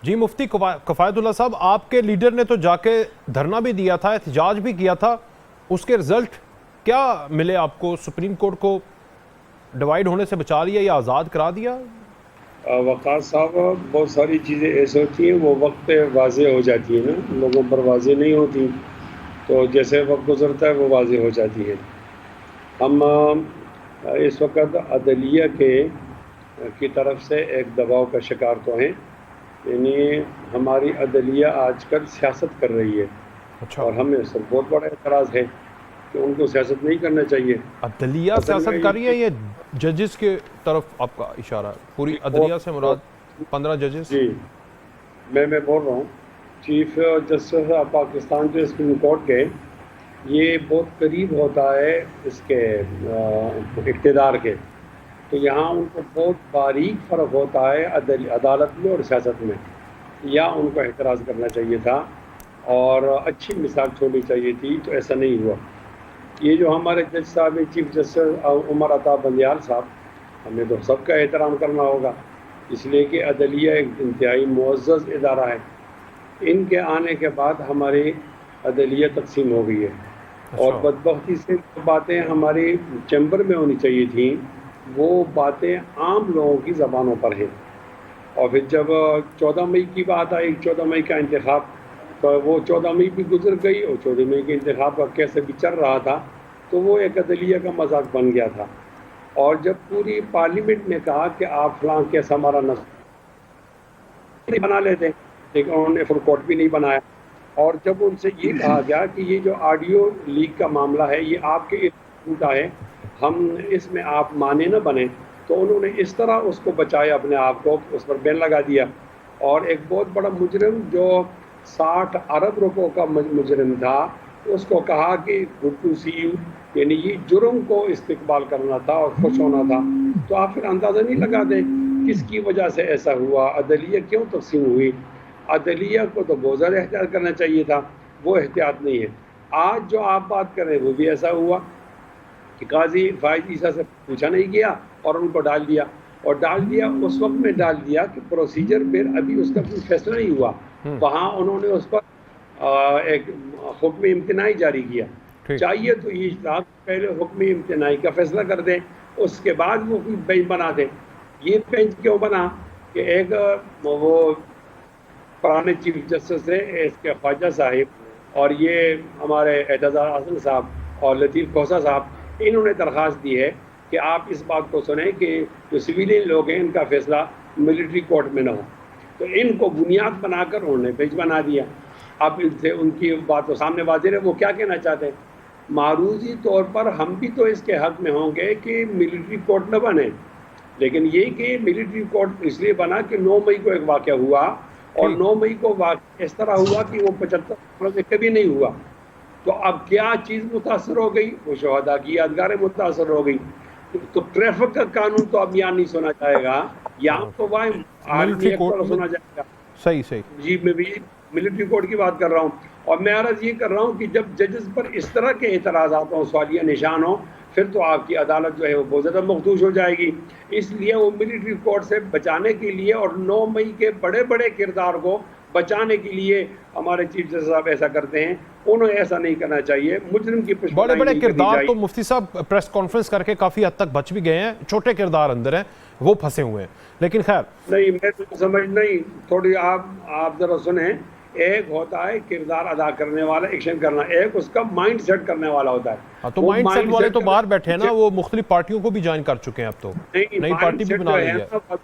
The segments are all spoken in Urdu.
جی مفتی کفایت اللہ صاحب، آپ کے لیڈر نے تو جا کے دھرنا بھی دیا تھا، احتجاج بھی کیا تھا، اس کے رزلٹ کیا ملے آپ کو؟ سپریم کورٹ کو ڈیوائیڈ ہونے سے بچا لیا یا آزاد کرا دیا؟ وقاص صاحب، بہت ساری چیزیں ایسے ہوتی ہیں وہ وقت پہ واضح ہو جاتی ہیں نا، لوگوں پر واضح نہیں ہوتی، تو جیسے وقت گزرتا ہے وہ واضح ہو جاتی ہے۔ ہم اس وقت عدلیہ کی طرف سے ایک دباؤ کا شکار تو ہیں، یعنی ہماری عدلیہ آج کل سیاست کر رہی ہے، اچھا، اور ہمیں اس پر بہت بڑا اعتراض ہے کہ ان کو سیاست نہیں کرنا چاہیے۔ عدلیہ اصل میں سیاست کر رہی ہے، یہ ججز کے طرف آپ کا اشارہ ہے؟ پوری عدلیہ سے مراد 15 ججز؟ جی، میں بول رہا ہوں چیف جسٹس آف پاکستان جو سپریم کورٹ کے، یہ بہت قریب ہوتا ہے اس کے اقتدار کے، تو یہاں ان کو بہت باریک فرق ہوتا ہے عدالت میں اور سیاست میں، یا ان کو اعتراض کرنا چاہیے تھا اور اچھی مثال چھوڑنی چاہیے تھی، تو ایسا نہیں ہوا۔ یہ جو ہمارے جج صاحب ہیں، چیف جسٹس عمر عطا بندیال صاحب، ہمیں تو سب کا احترام کرنا ہوگا، اس لیے کہ عدلیہ ایک انتہائی معزز ادارہ ہے۔ ان کے آنے کے بعد ہماری عدلیہ تقسیم ہو گئی ہے، اور اچھا، بدبختی سے جو باتیں ہماری چیمبر میں ہونی چاہیے تھیں وہ باتیں عام لوگوں کی زبانوں پر ہیں۔ اور پھر جب 14 مئی کی بات آئی، 14 مئی کا انتخاب، تو وہ 14 مئی بھی گزر گئی، اور 14 مئی کے انتخاب کا کیسے بھی چل رہا تھا، تو وہ ایک عدلیہ کا مذاق بن گیا تھا۔ اور جب پوری پارلیمنٹ نے کہا کہ آپ فلاں کیس ہمارا نہیں بنا لیتے، لیکن انہوں نے فل کورٹ بھی نہیں بنایا، اور جب ان سے یہ کہا گیا کہ یہ جو آڈیو لیک کا معاملہ ہے یہ آپ کے کا ہے، ہم اس میں آپ مانے نہ بنے، تو انہوں نے اس طرح اس کو بچایا اپنے آپ کو، اس پر بین لگا دیا۔ اور ایک بہت بڑا مجرم جو 60 ارب روپوں کا مجرم تھا، اس کو کہا کہ گڈ ٹو سی یو، یعنی یہ جرم کو استقبال کرنا تھا اور خوش ہونا تھا۔ تو آپ پھر اندازہ نہیں لگا دیں کس کی وجہ سے ایسا ہوا، عدلیہ کیوں تقسیم ہوئی۔ عدلیہ کو تو بہت زیادہ احتیاط کرنا چاہیے تھا، وہ احتیاط نہیں ہے۔ آج جو آپ بات کر رہے ہیں وہ بھی ایسا ہوا کہ قاضی فائز عیسیٰ سے پوچھا نہیں گیا اور ان کو ڈال دیا، اور ڈال دیا اس وقت میں ڈال دیا کہ پروسیجر پھر ابھی اس کا کوئی فیصلہ نہیں ہوا، وہاں انہوں نے اس پر ایک حکم امتناعی جاری کیا۔ ٹھیک، چاہیے تو یہ اجتہاد پہلے حکم امتناعی کا فیصلہ کر دیں، اس کے بعد وہ کوئی بینچ بنا دیں۔ یہ بینچ کیوں بنا کہ ایک وہ پرانے چیف جسٹس تھے ایس کے خواجہ صاحب، اور یہ ہمارے اعتزاز حسن صاحب اور لطیف کھوسہ صاحب، انہوں نے درخواست دی ہے کہ آپ اس بات کو سنیں کہ جو سویلین لوگ ہیں ان کا فیصلہ ملٹری کورٹ میں نہ ہو، تو ان کو بنیاد بنا کر انہوں نے بینچ بنا دیا۔ اب ان سے ان کی بات تو سامنے واضح ہے، وہ کیا کہنا چاہتے ہیں۔ معروضی طور پر ہم بھی تو اس کے حق میں ہوں گے کہ ملٹری کورٹ نہ بنے، لیکن یہ کہ ملٹری کورٹ اس لیے بنا کہ 9 مئی کو ایک واقعہ ہوا، اور ٹھیک، 9 مئی کو واقعہ اس طرح ہوا کہ وہ 75 سالوں سے کبھی نہیں ہوا۔ تو اب کیا چیز متاثر ہو گئی؟ وہ شہداء کی یادگاریں متاثر ہو گئی۔ تو ٹریفک کا قانون تو اب یہاں نہیں سنا جائے گا، یہاں تو وہاں عالمی ملٹری ایکٹ کورٹ پر میں، سنا جائے گا۔ صحیح صحیح، جی، میں بھی ملٹری کورٹ کی بات کر رہا ہوں، اور میں عرض یہ کر رہا ہوں کہ جب ججز پر اس طرح کے اعتراضات ہوں، سوالیہ نشان ہوں، پھر تو آپ کی عدالت جو ہے وہ بہت زیادہ مخدوش ہو جائے گی۔ اس لیے وہ ملٹری کورٹ سے بچانے کے لیے اور 9 مئی کے بڑے بڑے کردار کو بچانے کے لیے ہمارے چیف جسٹس صاحب ایسا کرتے ہیں۔ انہیں ایسا نہیں کرنا چاہیے، مجرم کی بڑے پشپنائی بڑے نہیں کرنی کردار چاہیے۔ تو مفتی صاحب پریس کانفرنس کر کے کافی حد تک بچ بھی گئے ہیں، چھوٹے کردار اندر ہیں، وہ پھنسے ہوئے ہیں، لیکن خیر نہیں، میں تو سمجھ نہیں، تھوڑی آپ ذرا سنیں۔ ایک ہوتا ہے کردار ادا کرنے والا، ایکشن کرنا، ایک اس کا مائنڈ سیٹ کرنے والا ہوتا ہے۔ تو وہ مائنڈ سیٹ مائنڈ والے سیٹ تو کرنے باہر بیٹھے ہیں نا، وہ مختلف پارٹیوں کو بھی جوائن کر چکے ہیں، اب تو نہیں، نئی مائنڈ پارٹی بھی سیٹ بنا جو ہے لی ہے۔ نا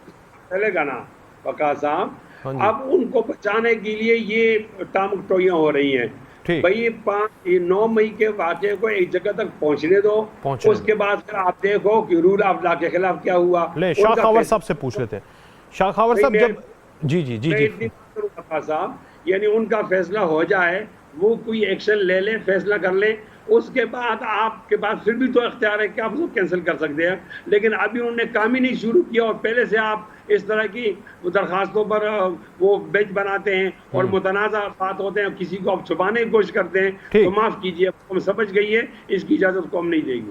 چلے گا نا وقاص صاحب۔ ہاں جی، اب ان کو بچانے کے لیے یہ ٹامک ٹوئیاں ہو رہی ہیں۔ ٹھیک، بھائی 9 مئی کے واقعے کو ایک جگہ تک پہنچنے دو، پہنچنے اس دو۔ کے بعد پھر آپ دیکھو کہ رول آف لا کے خلاف کیا ہوا، لے ان شاہ کا خاور صاحب سے پوچھ فیصلہ۔ لیتے ہیں، شاہ خاور نہیں، صاحب جب جی جی جی میں جی، اتنی بات کروں گا صاحب، یعنی ان کا فیصلہ ہو جائے، وہ کوئی ایکشن لے لیں، فیصلہ کر لیں، اس کے بعد آپ کے پاس پھر بھی تو اختیار ہے کہ آپ اس کو کینسل کر سکتے ہیں، لیکن ابھی انہوں نے کام ہی نہیں شروع کیا، اور پہلے سے آپ اس طرح کی درخواستوں پر وہ بینچ بناتے ہیں اور متنازع بات ہوتے ہیں، کسی کو آپ چھپانے کی کوشش کرتے ہیں، تو ٹھیک۔ معاف کیجیے، ہم سمجھ گئی ہے، اس کی اجازت کو ہم نہیں دیں گے۔